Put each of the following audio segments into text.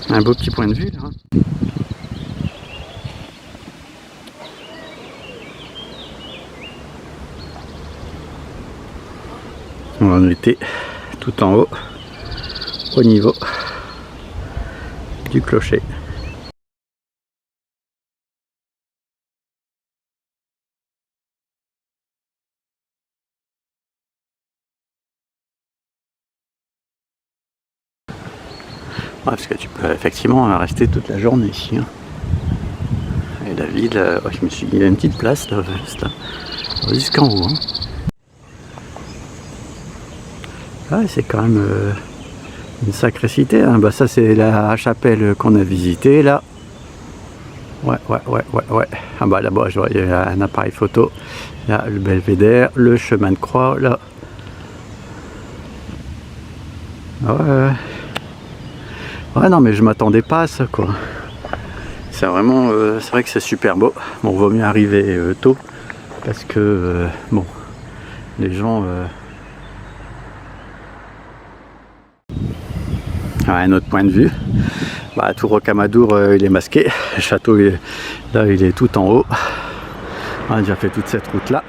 Un beau petit point de vue là. On en était tout en haut, au niveau du clocher. Ouais, parce que tu peux effectivement rester toute la journée ici. Hein. Et la ville, ouais, je me suis dit, il y a une petite place là, juste là, jusqu'en haut. Hein. Ah, c'est quand même une sacrée cité. Hein. Bah, ça, c'est la chapelle qu'on a visitée là. Ouais. Ah bah là-bas, je vois, il y a un appareil photo. Là, le belvédère, le chemin de croix là. Ah ouais. Ouais, non, mais je m'attendais pas à ça, quoi. C'est vraiment, c'est vrai que c'est super beau. Bon, vaut mieux arriver tôt parce que, bon, les gens. Un autre point de vue. Bah, tout Rocamadour, il est masqué. Le château, là, il est tout en haut. On a déjà fait toute cette route là.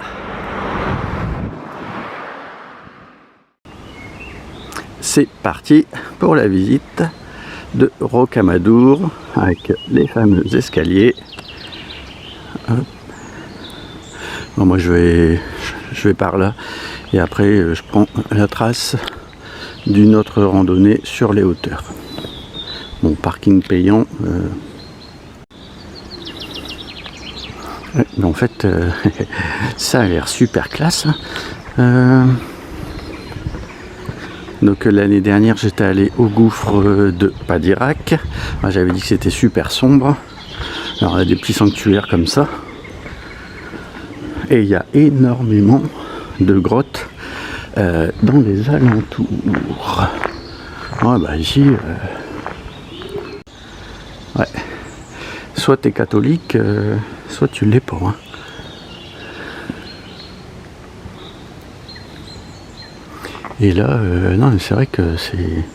C'est parti pour la visite de Rocamadour avec les fameux escaliers. Bon, moi je vais par là et après je prends la trace d'une autre randonnée sur les hauteurs. Bon, parking payant. Ouais, mais en fait ça a l'air super classe. Donc l'année dernière j'étais allé au gouffre de Padirac. J'avais dit que c'était super sombre. Alors il y a des petits sanctuaires comme ça. Et il y a énormément de grottes dans les alentours. Ouais, bah ici, ouais. Soit tu es catholique, soit tu l'es pas. Hein. Et là, non, c'est vrai que c'est.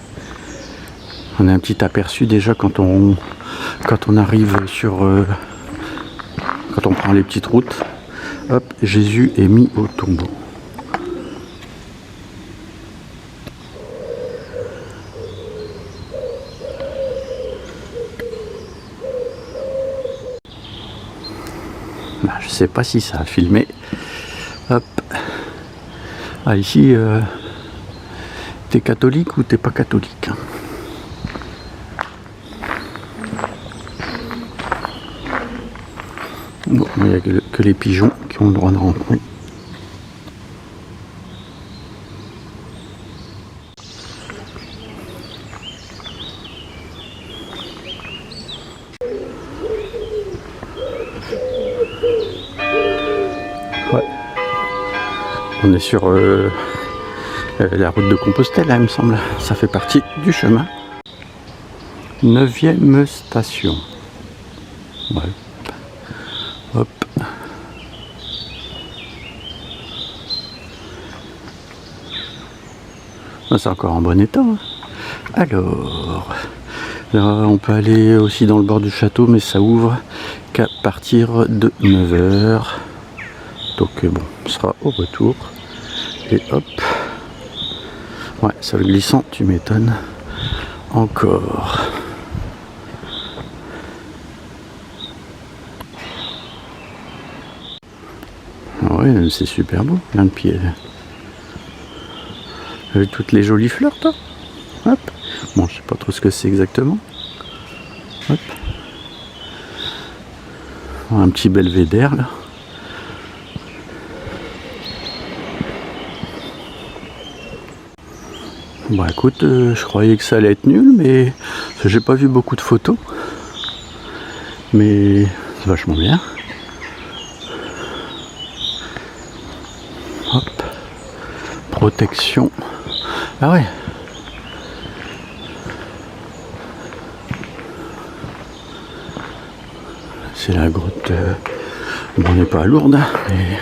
On a un petit aperçu déjà quand on arrive sur. Quand on prend les petites routes. Hop, Jésus est mis au tombeau. Bah, je sais pas si ça a filmé. Hop. Ah, ici, t'es catholique ou t'es pas catholique? Bon, il n'y a que les pigeons qui ont le droit de rentrer. Ouais. On est sur la route de Compostelle, là, il me semble. Ça fait partie du chemin. 9e station. Ouais. Hop. C'est encore en bon état. Hein. Alors, là, on peut aller aussi dans le bord du château, mais ça ouvre qu'à partir de 9h. Donc bon, on sera au retour. Et hop. Ouais, sol glissant, tu m'étonnes. Encore. Ouais, c'est super beau, plein de pieds. Toutes les jolies fleurs, toi. Hop. Bon, je sais pas trop ce que c'est exactement. Hop. Un petit belvédère là. Bon, écoute, je croyais que ça allait être nul, mais j'ai pas vu beaucoup de photos. Mais c'est vachement bien. Hop. Protection. Ah ouais. C'est la grotte. Bon, on n'est pas à Lourdes, mais.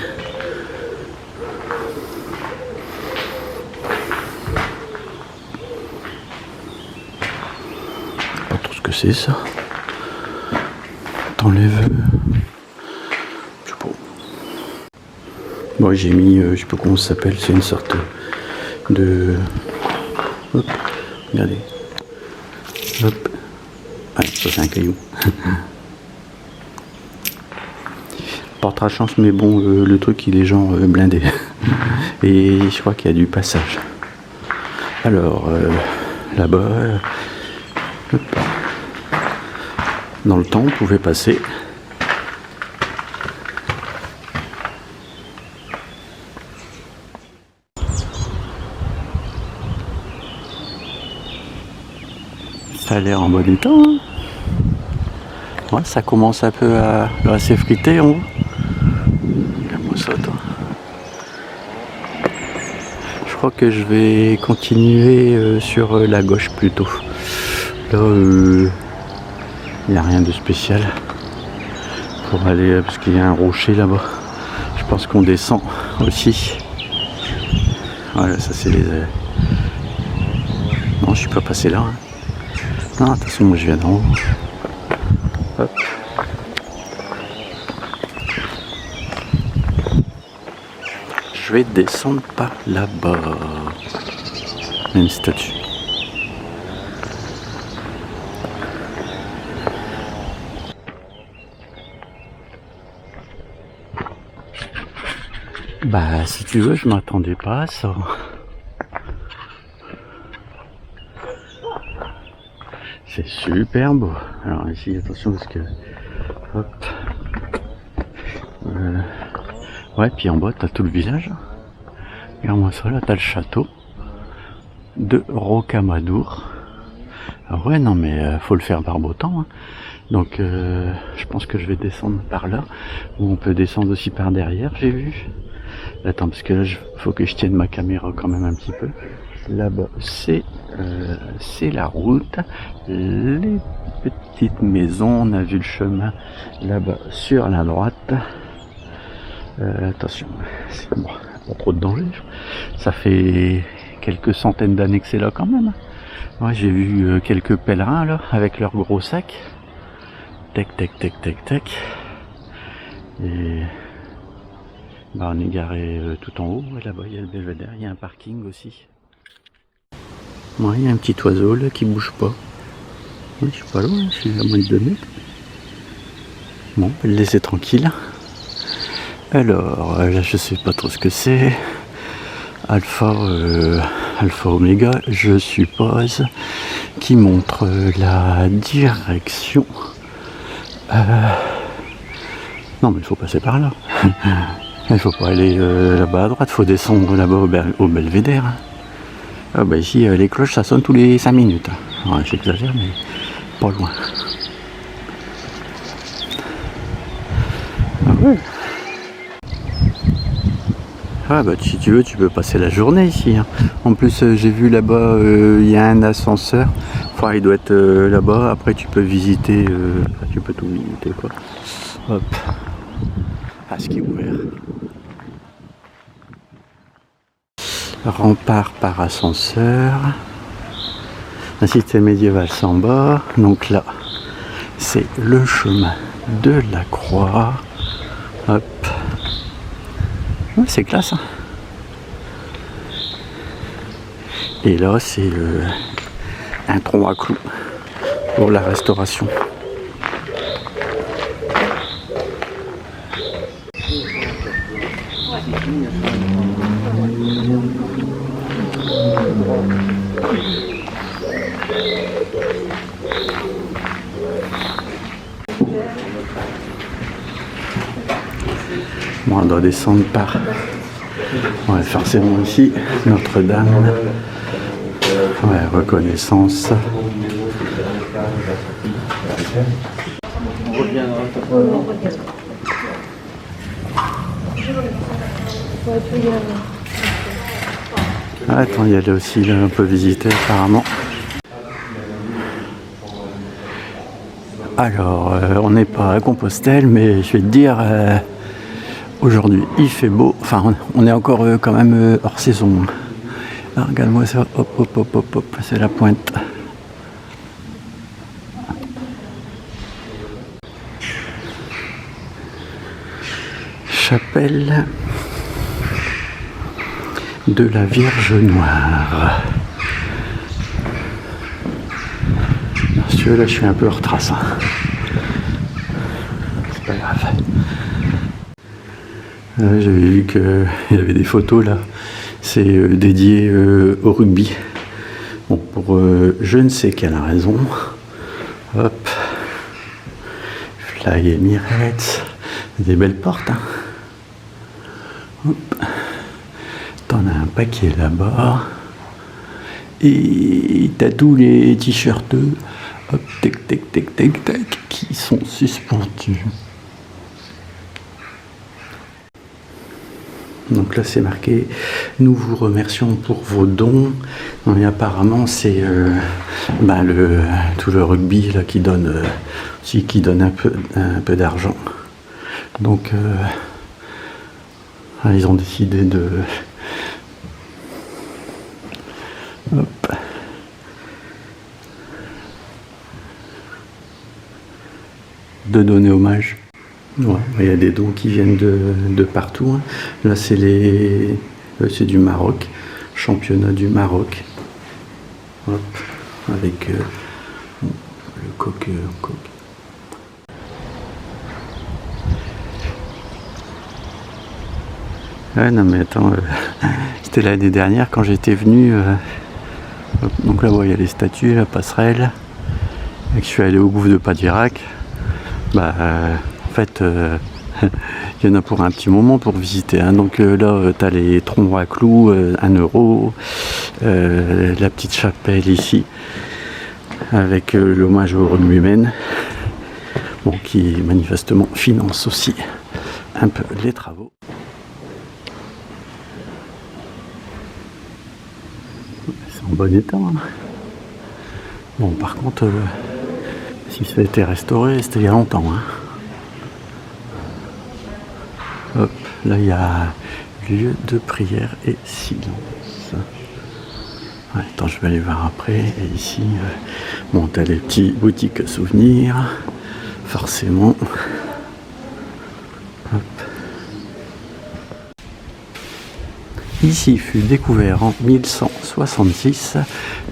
Pas trop ce que c'est ça. T'enlèves. Je sais pas. Bon, j'ai mis, je sais pas comment ça s'appelle, c'est une sorte de. Hop, regardez. Hop. Ah, ça c'est un caillou. Portera chance, mais bon, le truc il est genre blindé. Et je crois qu'il y a du passage. Alors, là-bas, dans le temps, on pouvait passer. Ça a l'air en bon état. Hein. Ouais, ça commence un peu à s'effriter, on voit. Regarde-moi ça, toi. Je crois que je vais continuer sur la gauche plutôt. Là, il n'y a rien de spécial pour aller, parce qu'il y a un rocher là-bas. Je pense qu'on descend aussi. Voilà, ça c'est les... Non, je suis pas passé là. Hein. Non, de toute façon, moi je viens d'en haut. Hop. Je vais descendre par là-bas. Il y a une statue. Bah, si tu veux, je m'attendais pas à ça. C'est super beau. Alors ici, attention parce que... Hop. Ouais, puis en bas, t'as tout le village. Regarde-moi ça, là, t'as le château de Rocamadour. Alors ouais, non, mais faut le faire par beau temps. Hein. Donc, je pense que je vais descendre par là. Ou on peut descendre aussi par derrière, j'ai vu. Attends, parce que là, faut que je tienne ma caméra quand même un petit peu. Là-bas, c'est la route. Les petites maisons, on a vu le chemin là-bas sur la droite. Attention, c'est bon, pas trop de danger. Ça fait quelques centaines d'années que c'est là quand même. Ouais, j'ai vu quelques pèlerins là, avec leurs gros sacs. Tac, tac, tac, tac, tac. Et bah, on est garé tout en haut. Et là-bas, il y a le belvédère, il y a un parking aussi. Ouais, il y a un petit oiseau là qui bouge pas. Ouais, je suis pas loin, je suis à moins de 2 mètres. Bon, on peut le laisser tranquille. Alors, là je sais pas trop ce que c'est. Alpha Oméga, je suppose, qui montre la direction. Non, mais il faut passer par là. Il faut pas aller là-bas à droite, il faut descendre là-bas au belvédère. Ah bah ici, les cloches ça sonne tous les 5 minutes. Ouais, j'exagère, mais pas loin. Ah ouais. Ah bah si tu veux, tu peux passer la journée ici. Hein. En plus, j'ai vu là-bas, il y a un ascenseur. Enfin, il doit être là-bas. Après, tu peux visiter, tu peux tout visiter quoi. Hop. Ah, ce qui est ouvert. Rempart par ascenseur. La cité médiévale s'en bas. Donc là, c'est le chemin de la croix. Hop. Ouais, c'est classe. Hein. Et là, c'est un tronc à clous pour la restauration. Bon, on doit descendre par... Ouais, forcément ici, Notre-Dame. Ouais, reconnaissance. Ah, attends, il y a là aussi, là, on peut visiter apparemment. Alors, on n'est pas à Compostelle, mais je vais te dire, aujourd'hui il fait beau, enfin on est encore quand même hors saison. Ah, regarde-moi ça, hop hop hop hop hop, c'est la pointe. chapelle de la Vierge Noire. Parce que là je suis un peu hors trace. C'est pas grave. J'avais vu qu'il y avait des photos là. C'est dédié au rugby. Bon, pour je ne sais quelle raison. Hop. Fly Emirates. Des belles portes. Hein. Hop. T'en as un paquet là-bas. Et t'as tous les t-shirts. Hop, tac, tac, tac, tac, tac, qui sont suspendus. Donc là c'est marqué « Nous vous remercions pour vos dons ». Et apparemment c'est tout le rugby là, qui donne un peu d'argent. Donc ils ont décidé de donner hommage. Ouais, il y a des dons qui viennent de partout. Hein. Là, c'est du Maroc, championnat du Maroc. Hop, avec le coq. Ouais, non mais attends, c'était l'année dernière quand j'étais venu. Donc là, il y a les statues, la passerelle. Et que je suis allé au gouffre de Padirac. En fait, il y en a pour un petit moment pour visiter. Hein. Donc là, tu as les troncs à clous, 1 euro. La petite chapelle ici, avec l'hommage aux rugbymen, bon, qui manifestement finance aussi un peu les travaux. C'est en bon état. Hein. Bon, par contre, si ça a été restauré, c'était il y a longtemps. Hein. Hop, là il y a lieu de prière et silence. Ouais, attends, je vais aller voir après. Et ici, bon, t'as les petits boutiques souvenirs, forcément. Hop. Ici fut découvert en 1166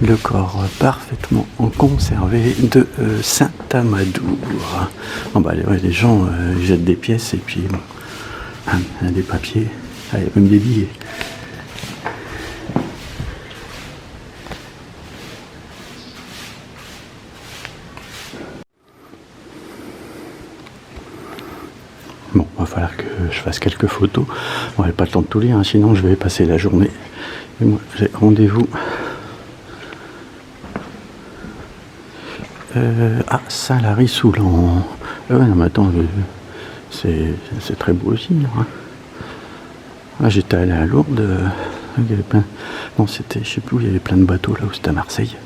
le corps parfaitement conservé de Saint Amadou. Oh, les gens jettent des pièces et puis bon. Il y a des papiers, il y a même des billets. Bon, il va falloir que je fasse quelques photos. On n'aurait pas le temps de tout lire, hein, sinon je vais passer la journée. Et moi, j'ai rendez-vous à Saint-Lary-Soulan. Ouais, non, mais attends, c'est très beau aussi. Hein. Ah, j'étais allé à Lourdes. Il y avait plein... Non, c'était, je sais plus où, il y avait plein de bateaux là où c'était à Marseille.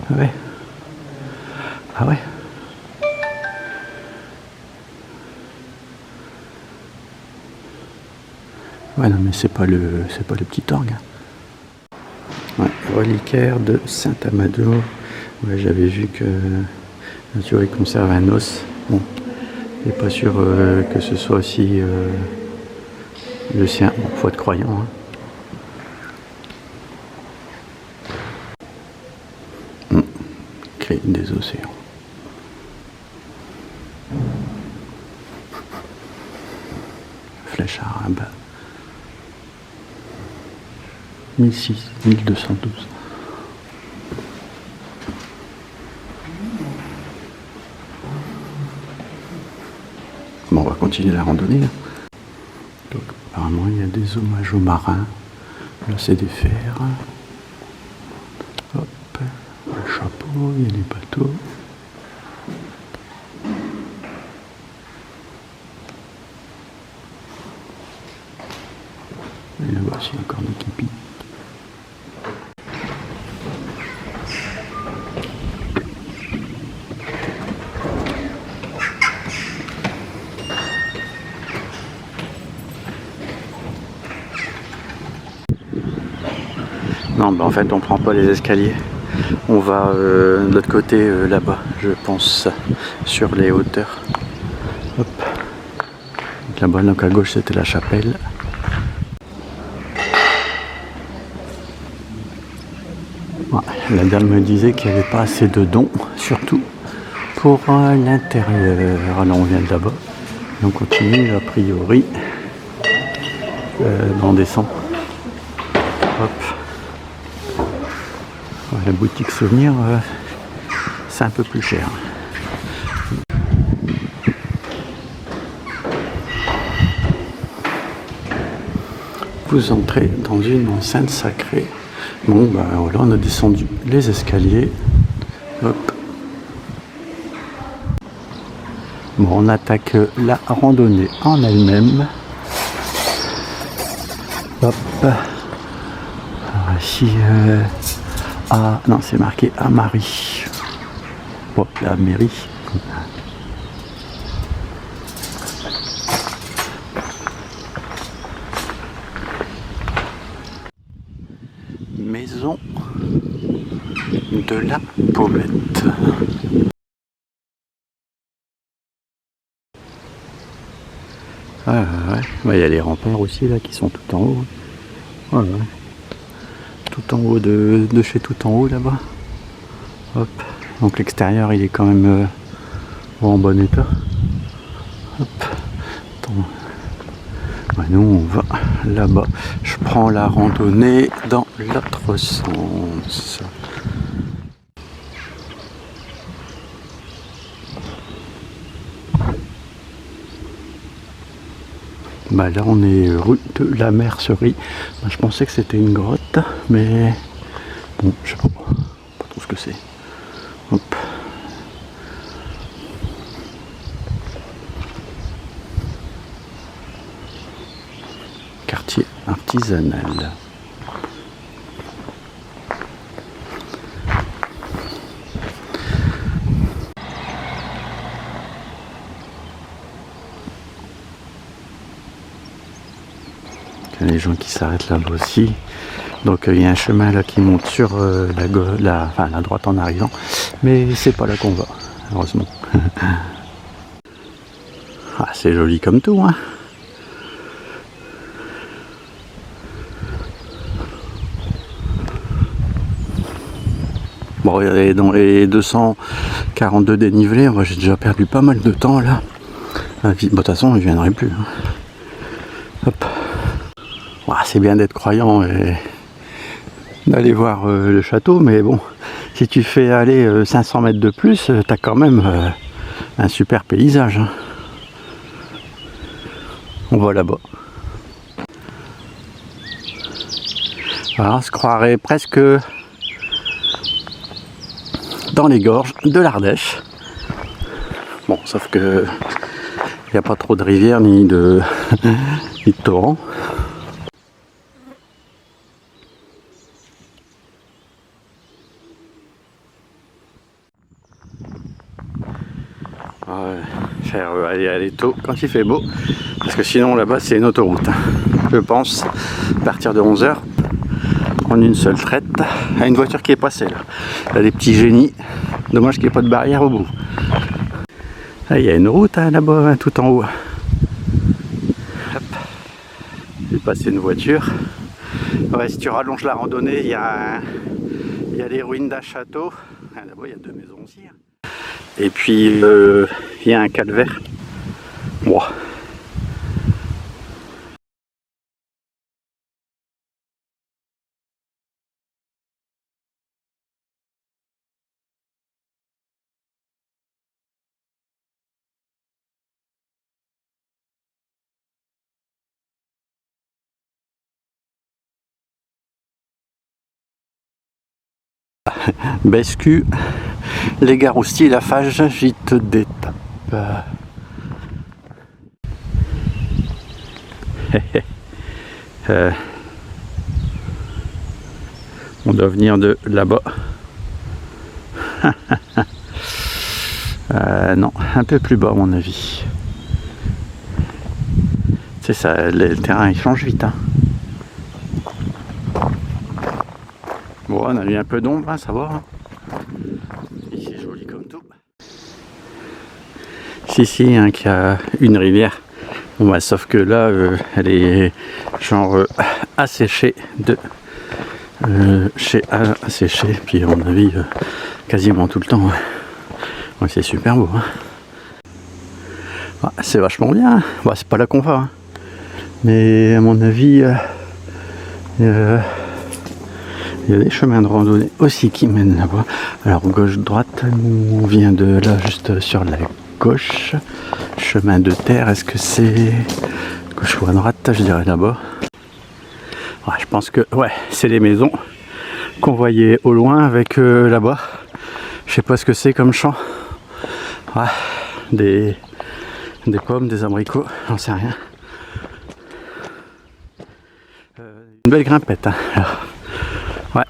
Ah ouais. Ah ouais. Ouais, non, mais c'est pas le petit orgue. Ouais, reliquaire de Saint Amadou. Ouais, j'avais vu que il conserve un os. Bon, je suis pas sûr que ce soit aussi le sien. Bon, faut être croyant. Hein. Clé des océans. Flèche arabe. 1212. Bon, on va continuer la randonnée. Donc, apparemment, il y a des hommages aux marins. Là, c'est des fers. Hop, un chapeau, il y a des bateaux. Et là-bas, il y a encore des képis. Non, en fait, on prend pas les escaliers. On va de l'autre côté, là-bas, je pense, sur les hauteurs. Hop. là-bas, donc à gauche c'était la chapelle. Ouais, la dame me disait qu'il n'y avait pas assez de dons, surtout pour l'intérieur. Alors on vient de là-bas, on continue a priori. On descend. Hop. La boutique souvenir, c'est un peu plus cher. Vous entrez dans une enceinte sacrée. Bon, ben voilà, on a descendu les escaliers. Hop. Bon, on attaque la randonnée en elle-même. Hop. Alors ici, ah non, c'est marqué à Marie. Bon, la mairie. Maison de la Pommette. Ah ouais, il y a les remparts aussi là qui sont tout en haut. Voilà. Tout en haut de chez tout en haut là-bas. Hop. Donc l'extérieur il est quand même en bon état. Hop. Attends. Bah, nous on va là-bas. Je prends la randonnée dans l'autre sens. Bah là on est rue de la Mercerie. Bah, je pensais que c'était une grotte, mais bon, je sais pas trop ce que c'est. Hop. Quartier artisanal. Il y a les gens qui s'arrêtent là-bas aussi. Donc il y a un chemin là qui monte sur la droite en arrivant. Mais c'est pas là qu'on va, heureusement. Ah, c'est joli comme tout, hein. Bon, et dans les 242 dénivelés, moi j'ai déjà perdu pas mal de temps là. Bon, de toute façon, je ne viendrai plus. Hein. Hop. Ah, c'est bien d'être croyant et d'aller voir le château, mais bon, si tu fais aller 500 mètres de plus, tu as quand même un super paysage. Hein. On va là-bas. Alors, on se croirait presque dans les gorges de l'Ardèche. Bon, sauf que il n'y a pas trop de rivières ni de torrents. Faire aller tôt quand il fait beau, parce que sinon là-bas c'est une autoroute. Je pense partir de 11 h en une seule traite à une voiture qui est passée là. Là des petits génies, dommage qu'il n'y ait pas de barrière au bout. Ah, il y a une route hein, là-bas, hein, tout en haut. J'ai passé une voiture. Ouais, si tu rallonges la randonnée, il y a les ruines d'un château. Ah, là-bas il y a 2 maisons aussi. Hein. Et puis il y a un calvaire. Wow. Bescu, les Garoustiers, la Fage, gîte d'étape. On doit venir de là-bas. Non, un peu plus bas à mon avis. C'est ça, le terrain il change vite. Hein. Bon, on a eu un peu d'ombre, hein, ça va. Hein. Ici, c'est joli comme tout. Si, hein, qu'il y a une rivière Bon, bah, sauf que là, elle est genre asséchée asséchée, puis à mon avis, quasiment tout le temps. Ouais, c'est super beau. Hein. Ah, c'est vachement bien. Bah, c'est pas là qu'on va. Hein. Mais à mon avis, il y a des chemins de randonnée aussi qui mènent là-bas. Alors gauche-droite, on vient de là juste sur la gauche. Chemin de terre, est-ce que c'est gauche ou à droite? Je dirais là-bas. Ouais, je pense que ouais, c'est les maisons qu'on voyait au loin avec là-bas. Je sais pas ce que c'est comme champ. Ouais, des pommes, des abricots, j'en sais rien. Une belle grimpette. Hein. Alors, ouais.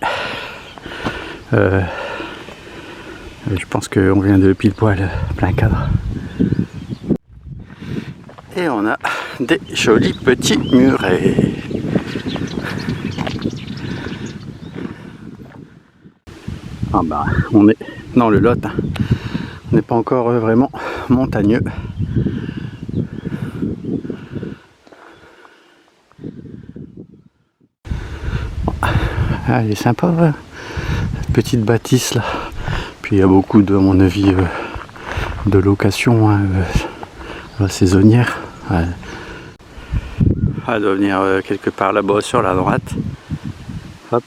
Je pense qu'on vient de pile poil plein cadre. Et on a des jolis petits murets. Ah bah, on est dans le Lot. Hein. On n'est pas encore vraiment montagneux. Ah, elle est sympa, ouais. Cette petite bâtisse là. Puis il y a beaucoup de, à mon avis, de locations hein, saisonnières. Ouais. Elle doit venir quelque part là-bas sur la droite. Hop.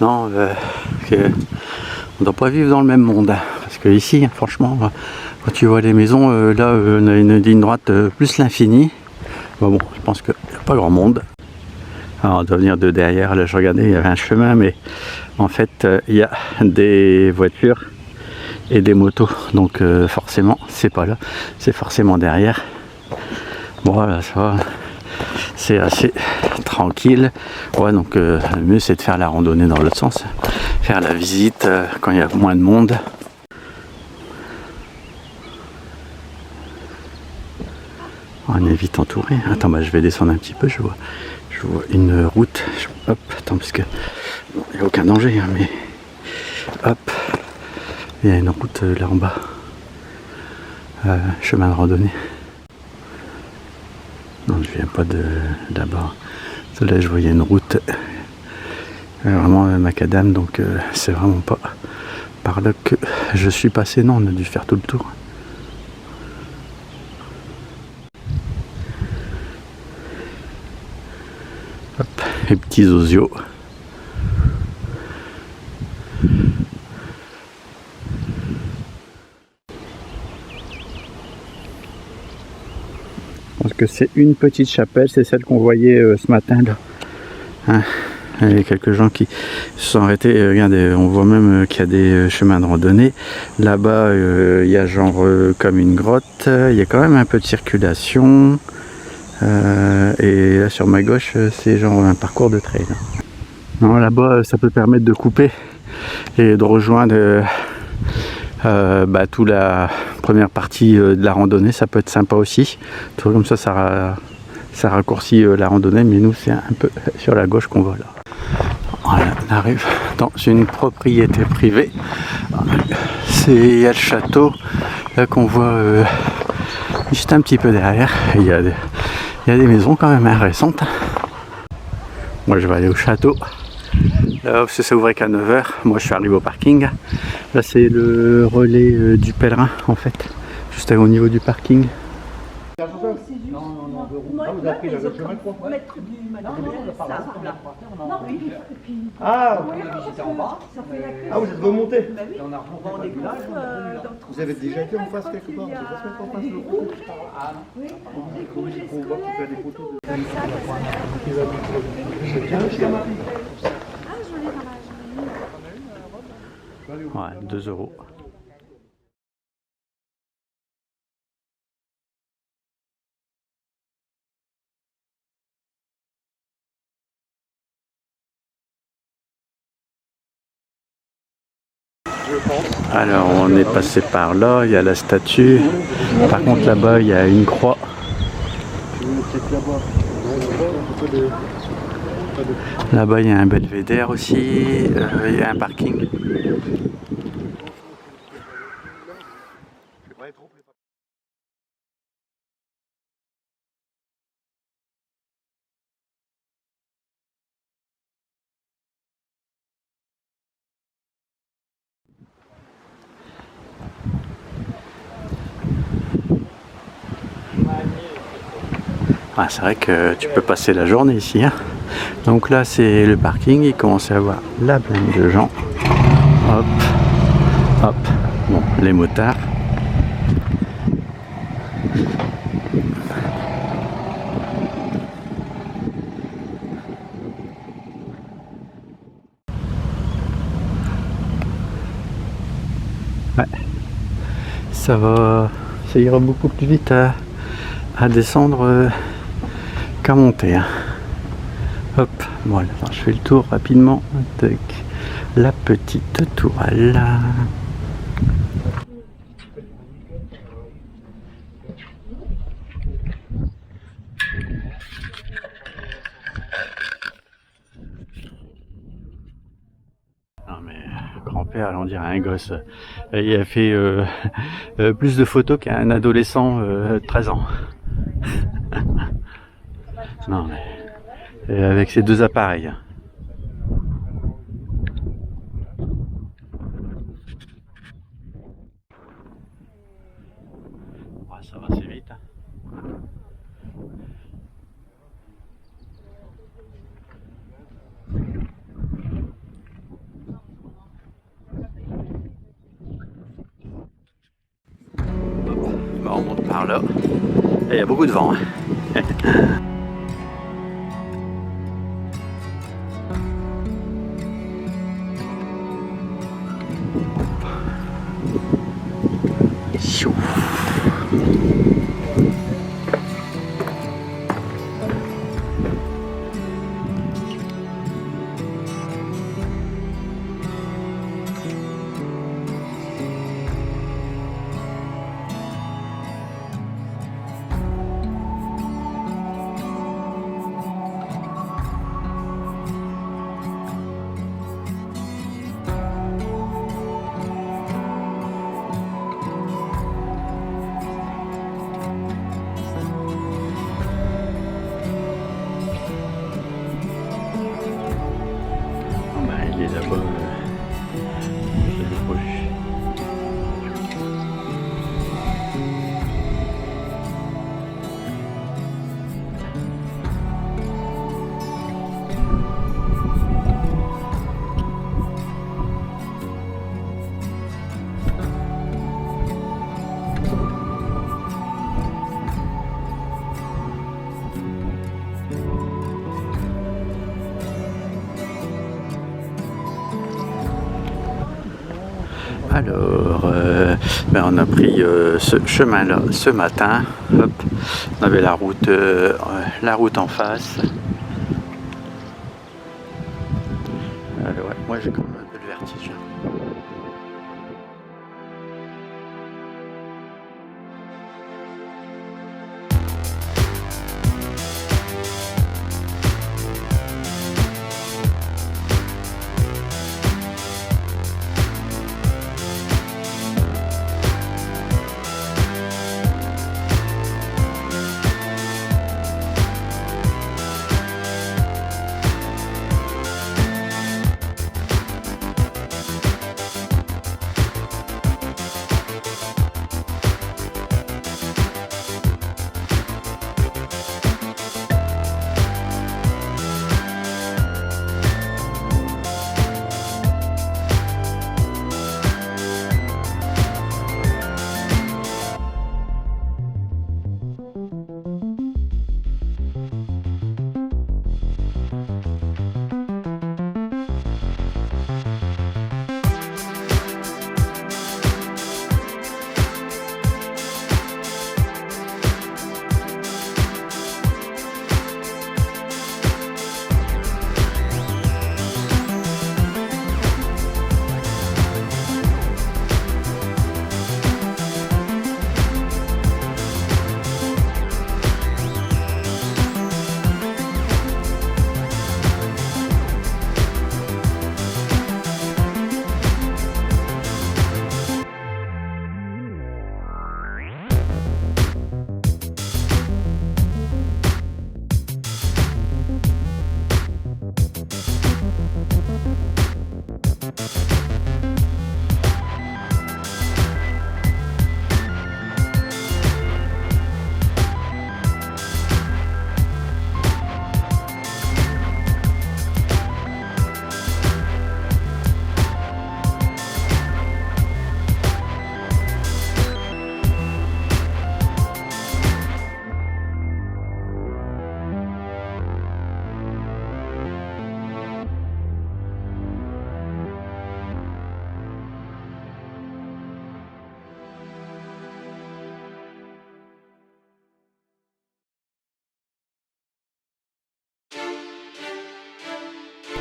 Non, on ne doit pas vivre dans le même monde. Hein, parce que ici, franchement, quand tu vois les maisons, là, on a une ligne droite plus l'infini. Bon, je pense qu'il n'y a pas grand monde. Alors, on doit venir de derrière. Là, je regardais, il y avait un chemin, mais en fait, il y a des voitures et des motos. Donc, forcément, c'est pas là. C'est forcément derrière. Bon, voilà, ça va. C'est assez tranquille. Ouais, donc, le mieux, c'est de faire la randonnée dans l'autre sens. Faire la visite quand il y a moins de monde. On est vite entouré. Attends, bah, je vais descendre un petit peu. Je vois une route. Hop, attends, parce que il n'y a aucun danger, hein, mais hop, il y a une route là en bas. Chemin de randonnée. Non, je viens pas de là-bas. Là, je voyais une route vraiment macadam, donc c'est vraiment pas par là que je suis passé. Non, on a dû faire tout le tour. Hop, les petits osios. Je pense que c'est une petite chapelle, c'est celle qu'on voyait ce matin là. Hein, il y a quelques gens qui se sont arrêtés. Regardez, on voit même qu'il y a des chemins de randonnée. Là-bas, il y a genre comme une grotte. Il y a quand même un peu de circulation. Et là sur ma gauche, c'est genre un parcours de trail. Non, là-bas, ça peut permettre de couper et de rejoindre toute la première partie de la randonnée. Ça peut être sympa aussi. Tout comme ça raccourcit la randonnée, mais nous, c'est un peu sur la gauche qu'on va là. Voilà, on arrive dans une propriété privée. Il y a le château là qu'on voit juste un petit peu derrière. Il y a des maisons quand même récentes. Moi, je vais aller au château. Là, ça ouvrait qu'à 9h. Moi, je suis arrivé au parking. Là, c'est le relais du pèlerin, en fait. Juste au niveau du parking. Vous avez pris le chemin de quoi? Ah, J'étais en bas. vous êtes remonté. On a remonté des villages. Vous avez déjà été en face quelque part? C'est pas ce qu'on passe le coup. On voit qu'il fait des photos de... Ouais, 2 €. Alors on est passé par là, il y a la statue. Par contre là-bas il y a une croix. Là-bas il y a un belvédère aussi, il y a un parking. Ah, c'est vrai que tu peux passer la journée ici, hein. Donc là c'est le parking, il commence à y avoir la blinde de gens. Hop, hop, bon, les motards. Ouais, ça ira beaucoup plus vite à descendre qu'à monter, hein. Hop, voilà, alors je fais le tour rapidement avec la petite tourelle. Non mais grand-père, on dirait un gosse. Il a fait plus de photos qu'un adolescent de 13 ans. Non mais avec ces deux appareils. Ouais, ça va assez vite, hein. Bah, on monte par là. Et il y a beaucoup de vent, hein. Chou. Il est là-bas, je l'ai pas vu. Alors, on a pris ce chemin-là ce matin. Hop, on avait la route en face. Ouais, moi j'ai quand même un peu de vertige.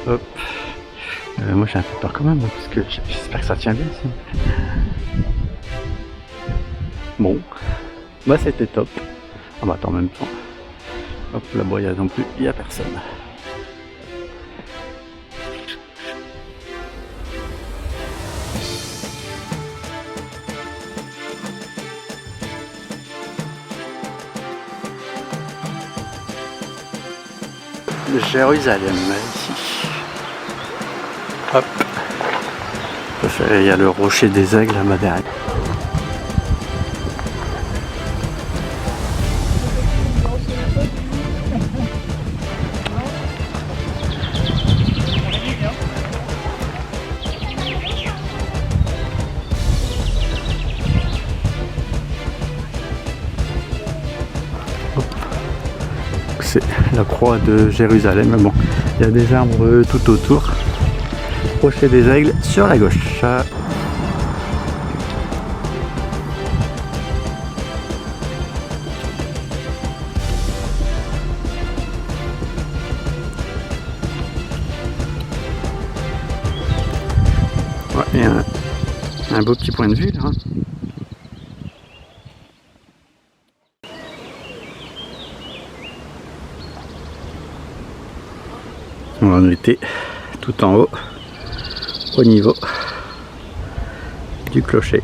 Hop. Moi j'ai un peu peur quand même, parce que j'espère que ça tient bien ici. Bon, bah c'était top. Ah bah attends, en même temps. Hop, là-bas non plus, il n'y a personne. Jérusalem ici. Hop. Il y a le rocher des aigles là-bas derrière. C'est la croix de Jérusalem. Bon, il y a des arbres tout autour. Rocher des aigles sur la gauche. Ouais, et un beau petit point de vue là. On était tout en haut, au niveau du clocher.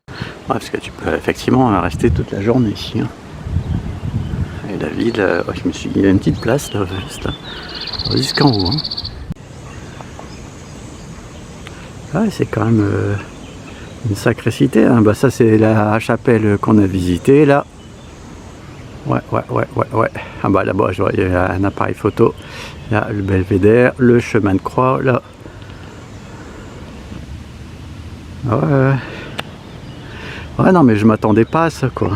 Ouais, parce que tu peux effectivement rester toute la journée ici. Hein. Et la ville, je me suis dit, il y a une petite place là, jusqu'en haut. Hein. Ah, c'est quand même une sacrée cité. Hein. Bah, ça, c'est la chapelle qu'on a visitée là. Ouais. Ah, bah là-bas, je vois, il y a un appareil photo. Il y a le belvédère, le chemin de croix là. Ouais. Ouais, non, mais je m'attendais pas à ça, quoi.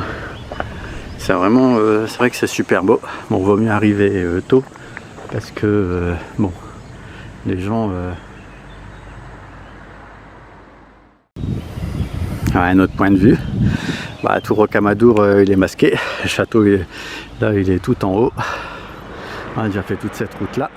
C'est vraiment, c'est vrai que c'est super beau. Bon, vaut mieux arriver tôt parce que, bon, les gens. Un autre point de vue. Bah, Tour Rocamadour, il est masqué. Le château, là, il est tout en haut. On a déjà fait toute cette route là.